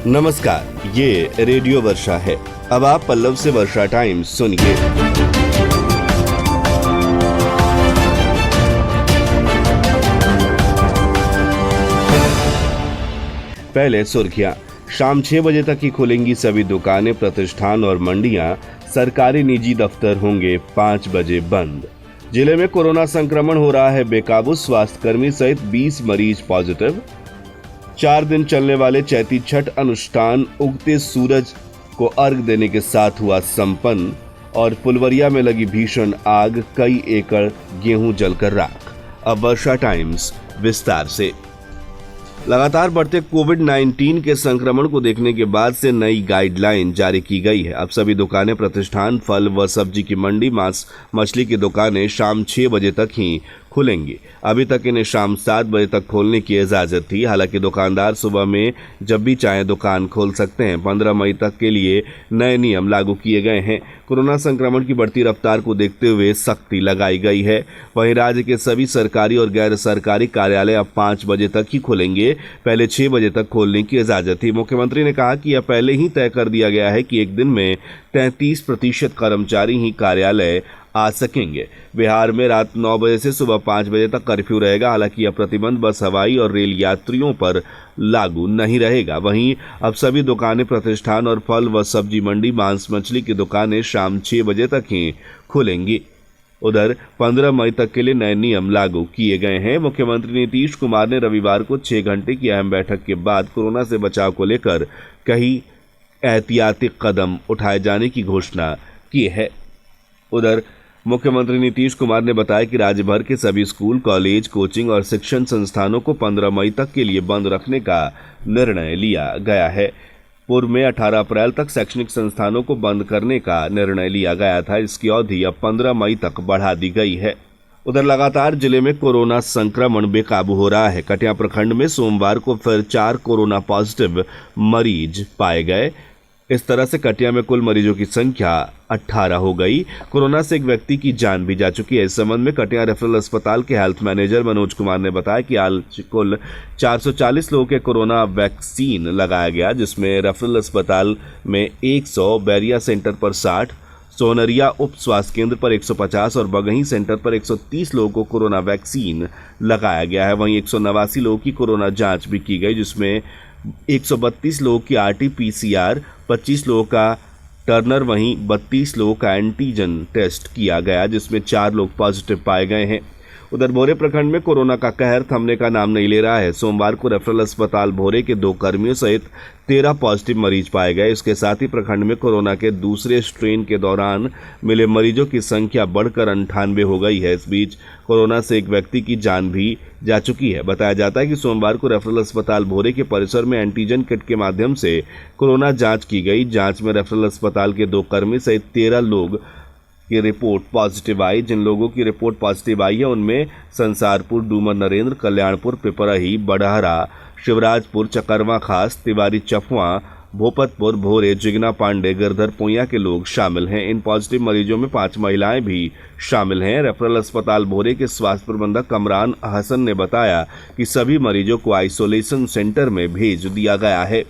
नमस्कार, ये रेडियो वर्षा है। अब आप पल्लव से वर्षा टाइम्स सुनिए। पहले सुर्खियां। शाम 6 बजे तक ही खुलेंगी सभी दुकानें, प्रतिष्ठान और मंडियां। सरकारी निजी दफ्तर होंगे 5 बजे बंद। जिले में कोरोना संक्रमण हो रहा है बेकाबू, स्वास्थ्यकर्मी सहित 20 मरीज पॉजिटिव। 4 दिन चलने वाले चैती छठ अनुष्ठान उगते सूरज को अर्घ देने के साथ हुआ संपन्न। और फुलवरिया में लगी भीषण आग, कई एकड़ गेहूं जलकर राख। अब वर्षा टाइम्स विस्तार से। लगातार बढ़ते कोविड-19 के संक्रमण को देखने के बाद से नई गाइडलाइन जारी की गई है। अब सभी दुकानें, प्रतिष्ठान, फल व सब्जी की मंडी, मांस मछली की दुकानें शाम 6 बजे तक ही खुलेंगी। अभी तक इन्हें शाम 7 बजे तक खोलने की इजाजत थी। हालांकि दुकानदार सुबह में जब भी चाहे दुकान खोल सकते हैं। 15 मई तक के लिए नए नियम लागू किए गए हैं। कोरोना संक्रमण की बढ़ती रफ्तार को देखते हुए सख्ती लगाई गई है। वहीं राज्य के सभी सरकारी और गैर सरकारी कार्यालय अब 5 बजे तक ही खुलेंगे। पहले 6 बजे तक खोलने की इजाजत थी। मुख्यमंत्री ने कहा कि यह पहले ही तय कर दिया गया है कि एक दिन में 33% कर्मचारी ही कार्यालय आ सकेंगे। बिहार में रात 9 बजे से सुबह 5 बजे तक कर्फ्यू रहेगा। हालांकि यह प्रतिबंध बस, हवाई और रेल यात्रियों पर लागू नहीं रहेगा। वहीं अब सभी दुकानें, प्रतिष्ठान और फल व सब्जी मंडी, मांस मछली की दुकानें शाम 6 बजे तक ही खुलेंगी। उधर 15 मई तक के लिए नए नियम लागू किए गए हैं। मुख्यमंत्री नीतीश कुमार ने रविवार को 6 घंटे की अहम बैठक के बाद कोरोना से बचाव को लेकर कई एहतियाती कदम उठाए जाने की घोषणा की है। उधर मुख्यमंत्री नीतीश कुमार ने बताया कि राज्य भर के सभी स्कूल, कॉलेज, कोचिंग और शिक्षण संस्थानों को 15 मई तक के लिए बंद रखने का निर्णय लिया गया है। पूर्व में 18 अप्रैल तक शैक्षणिक संस्थानों को बंद करने का निर्णय लिया गया था। इसकी अवधि अब 15 मई तक बढ़ा दी गई है। उधर लगातार जिले में कोरोना संक्रमण बेकाबू हो रहा है। कटिया प्रखंड में सोमवार को फिर 4 कोरोना पॉजिटिव मरीज पाए गए। इस तरह से कटिया में कुल मरीजों की संख्या 18 हो गई। कोरोना से एक व्यक्ति की जान भी जा चुकी है। इस संबंध में कटिया रेफरल अस्पताल के हेल्थ मैनेजर मनोज कुमार ने बताया कि आज कुल 440 लोगों के कोरोना वैक्सीन लगाया गया, जिसमें रेफरल अस्पताल में 100, बैरिया सेंटर पर 60, सोनरिया उप स्वास्थ्य केंद्र पर 150 और बगही सेंटर पर 130 लोगों को कोरोना वैक्सीन लगाया गया है। वहीं 189 लोगों की कोरोना जांच भी की गई, जिसमें 132 लोगों की RT-PCR, 25 लोगों का टर्नर, वहीं 32 लोगों का एंटीजन टेस्ट किया गया, जिसमें 4 लोग पॉजिटिव पाए गए हैं। उधर भोरे प्रखंड में कोरोना का कहर थमने का नाम नहीं ले रहा है। सोमवार को रेफरल अस्पताल भोरे के 2 कर्मियों सहित 13 पॉजिटिव मरीज पाए गए। इसके साथ ही प्रखंड में कोरोना के दूसरे स्ट्रेन के दौरान मिले मरीजों की संख्या बढ़कर 98 हो गई है। इस बीच कोरोना से एक व्यक्ति की जान भी जा चुकी है। बताया जाता है कि सोमवार को रेफरल अस्पताल भोरे के परिसर में एंटीजन किट के माध्यम से कोरोना जांच की गई। जांच में रेफरल अस्पताल के 2 कर्मी सहित 13 लोग की रिपोर्ट पॉजिटिव आई। जिन लोगों की रिपोर्ट पॉजिटिव आई है उनमें संसारपुर, डूमर नरेंद्र, कल्याणपुर, पिपराही, बड़हरा, शिवराजपुर, चकरवा खास, तिवारी चफवा, भोपतपुर, भोरे, जिगना पांडे, गिरधर पोया के लोग शामिल हैं। इन पॉजिटिव मरीजों में 5 महिलाएं भी शामिल हैं। रेफरल अस्पताल भोरे के स्वास्थ्य प्रबंधक कमरान हसन ने बताया कि सभी मरीजों को आइसोलेशन सेंटर में भेज दिया गया है।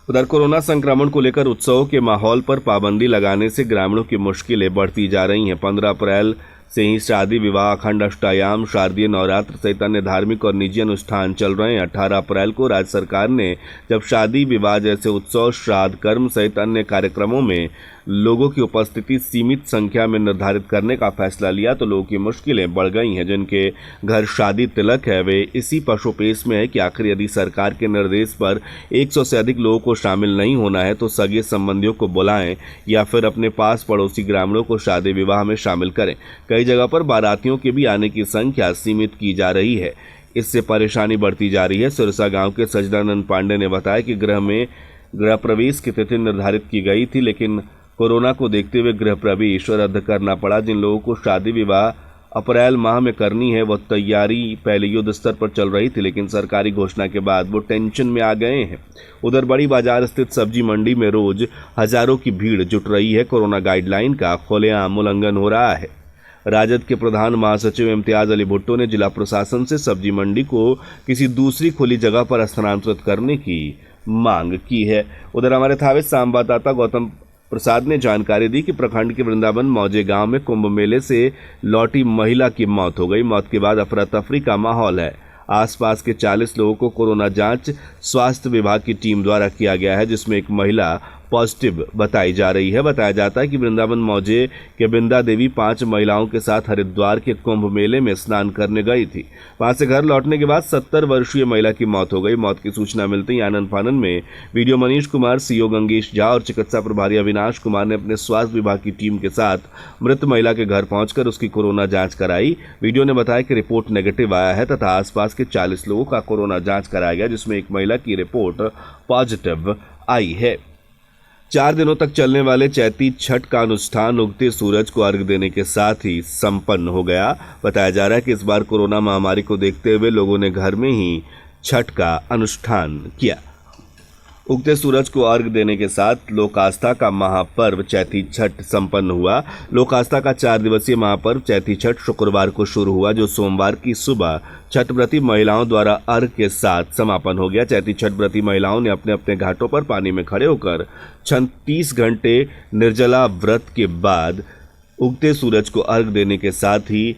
उधर कोरोना संक्रमण को लेकर उत्सवों के माहौल पर पाबंदी लगाने से ग्रामीणों की मुश्किलें बढ़ती जा रही हैं। 15 अप्रैल से ही शादी, विवाह, अखंड अष्टयाम, शारदीय नवरात्र सहित अन्य धार्मिक और निजी अनुष्ठान चल रहे हैं। 18 अप्रैल को राज्य सरकार ने जब शादी, विवाह जैसे उत्सव, श्राद्ध कर्म सहित अन्य कार्यक्रमों में लोगों की उपस्थिति सीमित संख्या में निर्धारित करने का फैसला लिया तो लोगों की मुश्किलें बढ़ गई हैं। जिनके घर शादी तिलक है वे इसी पशुपेश में है कि आखिर यदि सरकार के निर्देश पर 100 से अधिक लोगों को शामिल नहीं होना है तो सगे संबंधियों को बुलाएं या फिर अपने पास पड़ोसी ग्रामीणों को शादी विवाह में शामिल करें। कई जगह पर बारातियों के भी आने की संख्या सीमित की जा रही है। इससे परेशानी बढ़ती जा रही है। सिरसा गांव के सजदानंद पांडे ने बताया कि गृह प्रवेश की तिथि निर्धारित की गई थी, लेकिन कोरोना को देखते हुए गृह प्रवेश रद्द करना पड़ा। जिन लोगों को शादी विवाह अप्रैल माह में करनी है वह तैयारी पहले युद्ध स्तर पर चल रही थी, लेकिन सरकारी घोषणा के बाद वो टेंशन में आ गए हैं। उधर बड़ी बाजार स्थित सब्जी मंडी में रोज हजारों की भीड़ जुट रही है। कोरोना गाइडलाइन का खुलेआम उल्लंघन हो रहा है। राजद के प्रधान महासचिव इम्तियाज अली भुट्टो ने जिला प्रशासन से सब्जी मंडी को किसी दूसरी खुली जगह पर स्थानांतरित करने की मांग की है। उधर हमारे थावे संवाददाता गौतम प्रसाद ने जानकारी दी कि प्रखंड के वृंदावन मौजे गांव में कुंभ मेले से लौटी महिला की मौत हो गई। मौत के बाद अफरा तफरी का माहौल है। आसपास के 40 लोगों को कोरोना जांच स्वास्थ्य विभाग की टीम द्वारा किया गया है, जिसमें एक महिला पॉजिटिव बताई जा रही है। बताया जाता है कि वृंदावन मौजे के बिंदा देवी 5 महिलाओं के साथ हरिद्वार के कुंभ मेले में स्नान करने गई थी। वहां से घर लौटने के बाद 70 वर्षीय महिला की मौत हो गई। मौत की सूचना मिलते ही आनंद फानन में वीडियो मनीष कुमार, सीओ गंगेश झा और चिकित्सा प्रभारी अविनाश कुमार ने अपने स्वास्थ्य विभाग की टीम के साथ मृत महिला के घर पहुंचकर उसकी कोरोना जांच कराई। वीडियो ने बताया कि रिपोर्ट नेगेटिव आया है तथा आसपास के 40 लोगों का कोरोना जांच कराया गया, जिसमें एक महिला की रिपोर्ट पॉजिटिव आई है। 4 दिनों तक चलने वाले चैती छठ का अनुष्ठान उगते सूरज को अर्घ देने के साथ ही संपन्न हो गया। बताया जा रहा है कि इस बार कोरोना महामारी को देखते हुए लोगों ने घर में ही छठ का अनुष्ठान किया। उगते सूरज को अर्घ देने के साथ लोक आस्था का महापर्व चैती छठ संपन्न हुआ। लोक आस्था का 4 दिवसीय महापर्व चैती छठ शुक्रवार को शुरू हुआ, जो सोमवार की सुबह छठव्रती महिलाओं द्वारा अर्घ के साथ समापन हो गया। चैती छठव्रती महिलाओं ने अपने अपने घाटों पर पानी में खड़े होकर 36 घंटे निर्जला व्रत के बाद उगते सूरज को अर्घ देने के साथ ही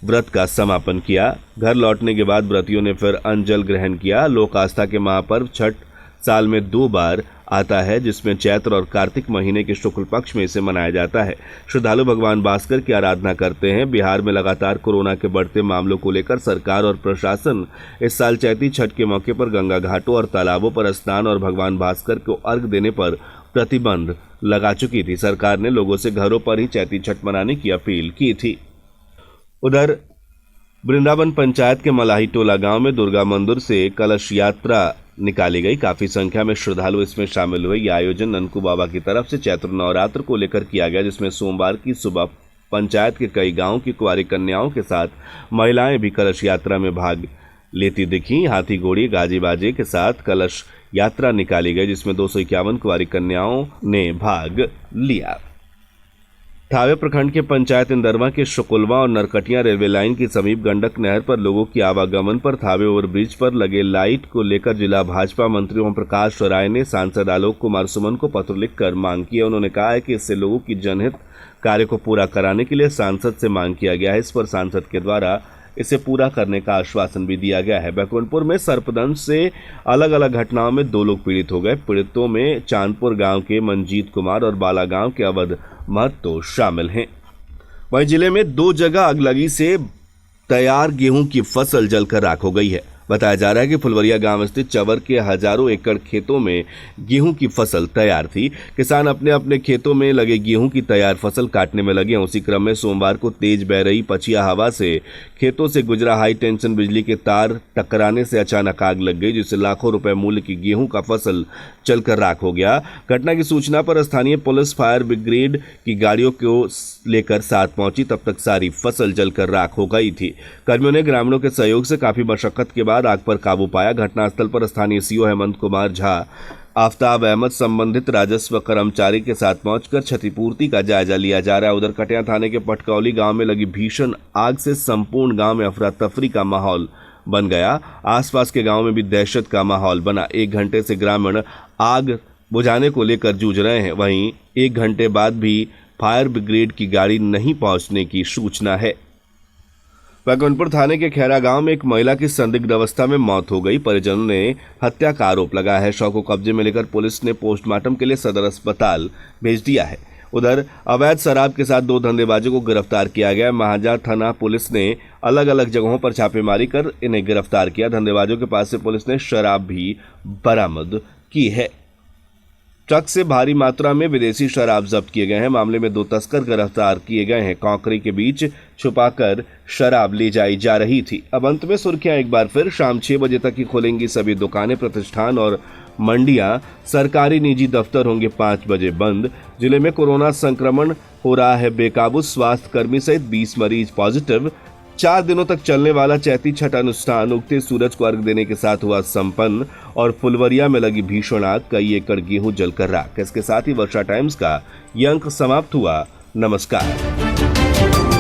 व्रत का समापन किया। घर लौटने के बाद व्रतियों ने फिर अन्न जल ग्रहण किया। लोक आस्था के महापर्व छठ साल में 2 बार आता है, जिसमें चैत्र और कार्तिक महीने के शुक्ल पक्ष में इसे मनाया जाता है। श्रद्धालु भगवान भास्कर की आराधना करते हैं। बिहार में लगातार कोरोना के बढ़ते मामलों को लेकर सरकार और प्रशासन इस साल चैती छठ के मौके पर गंगा घाटों और तालाबों पर स्नान और भगवान भास्कर को अर्घ देने पर प्रतिबंध लगा चुकी थी। सरकार ने लोगों से घरों पर ही चैती छठ मनाने की अपील की थी। उधर वृंदावन पंचायत के मलाही टोला गांव में दुर्गा मंदिर से कलश यात्रा निकाली गई। काफी संख्या में श्रद्धालु इसमें शामिल हुए। यह आयोजन ननकू बाबा की तरफ से चैत्र नवरात्र को लेकर किया गया, जिसमें सोमवार की सुबह पंचायत के कई गांवों की कुंवारी कन्याओं के साथ महिलाएं भी कलश यात्रा में भाग लेती दिखी। हाथी घोड़ी गाजी बाजे के साथ कलश यात्रा निकाली गई, जिसमें 251 कुंवारी कन्याओं ने भाग लिया। थावे प्रखंड के पंचायत इंदरवा के शुकुलवा और नरकटिया रेलवे लाइन की समीप गंडक नहर पर लोगों की आवागमन पर थावे ओवरब्रिज पर लगे लाइट को लेकर जिला भाजपा मंत्री ओम प्रकाश राय ने सांसद आलोक कुमार सुमन को पत्र लिखकर मांग की है। उन्होंने कहा है कि इससे लोगों की जनहित कार्य को पूरा कराने के लिए सांसद से मांग किया गया है। इस पर सांसद के द्वारा इसे पूरा करने का आश्वासन भी दिया गया है। बैकुंठपुर में सर्पदंश से अलग अलग घटनाओं में 2 लोग पीड़ित हो गए। पीड़ितों में चांदपुर गांव के मंजीत कुमार और बाला गांव के अवध महतो शामिल हैं। वहीं जिले में 2 जगह अगलगी से तैयार गेहूं की फसल जलकर राख हो गई है। बताया जा रहा है कि फुलवरिया गांव स्थित चवर के हजारों एकड़ खेतों में गेहूं की फसल तैयार थी। किसान अपने अपने खेतों में लगे गेहूं की तैयार फसल काटने में लगे हैं। उसी क्रम में सोमवार को तेज बह रही पछिया हवा से खेतों से गुजरा हाई टेंशन बिजली के तार टकराने से अचानक आग लग गई, जिससे लाखों रुपए मूल्य की गेहूं का फसल जलकर राख हो गया। घटना की सूचना पर स्थानीय पुलिस फायर ब्रिगेड की गाड़ियों को लेकर साथ पहुंची। तब तक सारी फसल जलकर राख हो गई थी। कर्मियों ने ग्रामीणों के सहयोग से काफी मशक्कत के बाद आग पर काबू पाया। घटनास्थल पर स्थानीय सीओ हेमंत कुमार झा, आफ्ताब अहमद संबंधित राजस्व कर्मचारी के साथ पहुंचकर क्षतिपूर्ति का जायजा लिया जा रहा है। उधर कटिया थाने के पटकौली गांव में लगी भीषण आग से संपूर्ण गांव में अफरा तफरी का माहौल बन गया। आसपास के गांव में भी दहशत का माहौल बना। 1 घंटे से ग्रामीण आग बुझाने को लेकर जूझ रहे हैं। वहीं 1 घंटे बाद भी फायर ब्रिगेड की गाड़ी नहीं पहुंचने की सूचना है। बैकुंठपुर थाने के खैरा गांव में एक महिला की संदिग्ध अवस्था में मौत हो गई। परिजनों ने हत्या का आरोप लगाया है। शव को कब्जे में लेकर पुलिस ने पोस्टमार्टम के लिए सदर अस्पताल भेज दिया है। उधर अवैध शराब के साथ 2 धंधेबाजों को गिरफ्तार किया गया। महाजा थाना पुलिस ने अलग अलग जगहों पर छापेमारी कर इन्हें गिरफ्तार किया। धंधेबाजों के पास से पुलिस ने शराब भी बरामद की है। ट्रक से भारी मात्रा में विदेशी शराब जब्त किए गए हैं। मामले में 2 तस्कर गिरफ्तार किए गए हैं। कॉन्करी के बीच छुपाकर शराब ले जाई जा रही थी। अब अंत में सुर्खियां एक बार फिर। शाम 6 बजे तक ही खुलेंगी सभी दुकानें, प्रतिष्ठान और मंडियां। सरकारी निजी दफ्तर होंगे 5 बजे बंद। जिले में कोरोना संक्रमण हो रहा है बेकाबू। स्वास्थ्य कर्मी सहित 20 मरीज पॉजिटिव। 4 दिनों तक चलने वाला चैती छठ अनुष्ठान उगते सूरज को अर्घ देने के साथ हुआ संपन्न। और फुलवरिया में लगी भीषण आग, कई एकड़ गेहूं जलकर राख। इसके साथ ही वर्षा टाइम्स का ये अंक समाप्त हुआ। नमस्कार।